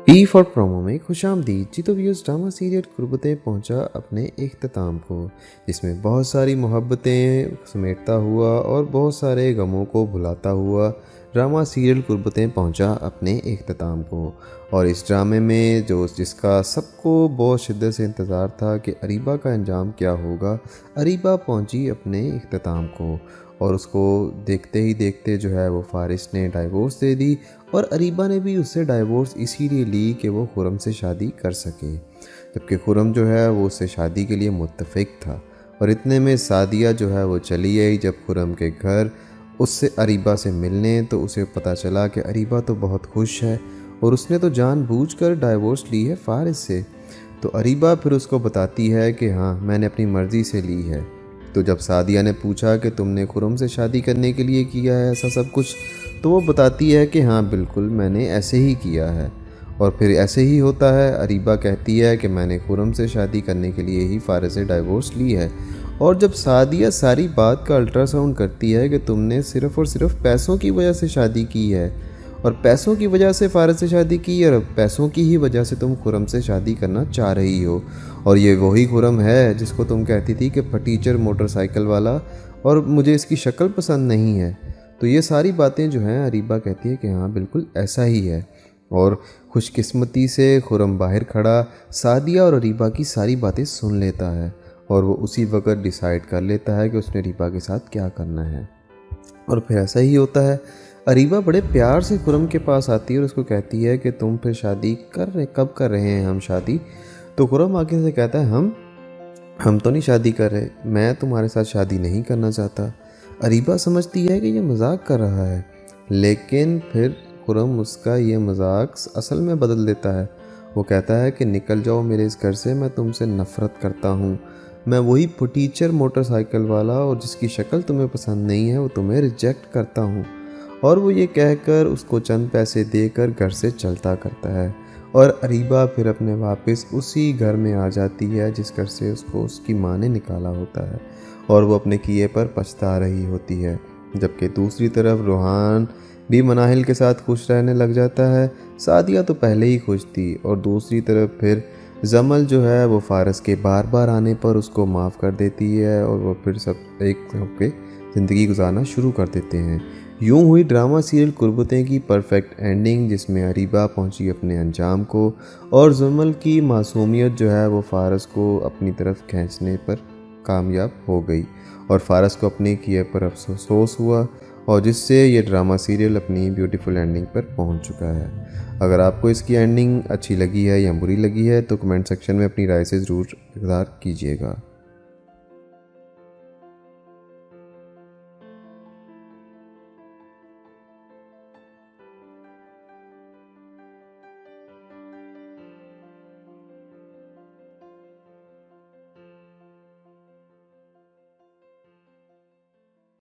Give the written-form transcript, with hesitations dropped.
E for promo में खुशामदीद। जी तो viewers, drama serial कुर्बतें पहुंचा अपने इख्तिताम को, जिसमें बहुत सारी मोहब्बतें समेटता हुआ और बहुत सारे गमों को भुलाता हुआ ड्रामा सीरियल कुर्बतें पहुंचा अपने इख्तिताम को। और इस ड्रामे में जिसका सबको बहुत शिद्दत से इंतज़ार था कि अरीबा का अंजाम क्या होगा, अरीबा पहुंची अपने इख्तिताम को और उसको देखते ही देखते जो है वो फ़ारिस ने डाइवोर्स दे दी। और अरीबा ने भी उससे डाइवोर्स इसीलिए ली कि वो खुरम से शादी कर सके, जबकि खुरम जो है वो उससे शादी के लिए मुत्तफ़िक था। और इतने में सादिया जो है वो चली आई जब खुरम के घर उससे अरीबा से मिलने, तो उसे पता चला कि अरीबा तो बहुत खुश है और उसने तो जानबूझकर डाइवोर्स ली है फ़ारिस से। तो अरीबा फिर उसको बताती है कि हाँ, मैंने अपनी मर्ज़ी से ली है। तो जब सादिया ने पूछा कि तुमने खुरम से शादी करने के लिए किया है ऐसा सब कुछ, तो वो बताती है कि हाँ बिल्कुल, मैंने ऐसे ही किया है और फिर ऐसे ही होता है। अरीबा कहती है कि मैंने खुरम से शादी करने के लिए ही फ़ारिस से डाइवोर्स ली है। और जब सादिया सारी बात का अल्ट्रासाउंड करती है कि तुमने सिर्फ़ और सिर्फ पैसों की वजह से शादी की है और पैसों की वजह से फ़ारिस से शादी की और पैसों की ही वजह से तुम खुरम से शादी करना चाह रही हो, और ये वही खुरम है जिसको तुम कहती थी कि फटीचर मोटरसाइकिल वाला और मुझे इसकी शक्ल पसंद नहीं है। तो ये सारी बातें जो हैं, अरीबा कहती है कि हाँ बिल्कुल ऐसा ही है। और खुशकिस्मती से खुरम बाहर खड़ा सादिया और अरीबा की सारी बातें सुन लेता है और वो उसी वक्त डिसाइड कर लेता है कि उसने अरीबा के साथ क्या करना है। और फिर ऐसा ही होता है। अरीबा बड़े प्यार से खुरम के पास आती है और उसको कहती है कि तुम फिर शादी कब कर रहे हैं हम शादी। तो खुरम आगे से कहता है हम तो नहीं शादी कर रहे, मैं तुम्हारे साथ शादी नहीं करना चाहता। अरीबा समझती है कि ये मजाक कर रहा है, लेकिन फिर खुरम उसका ये मजाक असल में बदल देता है। वो कहता है कि निकल जाओ मेरे इस घर से, मैं तुमसे नफ़रत करता हूँ। मैं वही फटीचर मोटरसाइकिल वाला और जिसकी शक्ल तुम्हें पसंद नहीं है वो तुम्हें रिजेक्ट करता हूँ। और वो ये कहकर उसको चंद पैसे देकर घर से चलता करता है और अरीबा फिर अपने वापस उसी घर में आ जाती है जिस घर से उसको उसकी माँ ने निकाला होता है और वो अपने किए पर पछता रही होती है। जबकि दूसरी तरफ रूहान भी मनाहिल के साथ खुश रहने लग जाता है। सादिया तो पहले ही खुश थी और दूसरी तरफ फिर जमल जो है वो फ़ारिस के बार बार आने पर उसको माफ़ कर देती है और वो फिर सब एक होकर ज़िंदगी गुजारना शुरू कर देते हैं। यूं हुई ड्रामा सीरियल कुर्बतें की परफेक्ट एंडिंग, जिसमें अरीबा पहुंची अपने अंजाम को और जमल की मासूमियत जो है वो फ़ारिस को अपनी तरफ खींचने पर कामयाब हो गई और फ़ारिस को अपने किए पर अफसोस हुआ, और जिससे ये ड्रामा सीरियल अपनी ब्यूटीफुल एंडिंग पर पहुंच चुका है। अगर आपको इसकी एंडिंग अच्छी लगी है या बुरी लगी है तो कमेंट सेक्शन में अपनी राय से ज़रूर इज़हार कीजिएगा।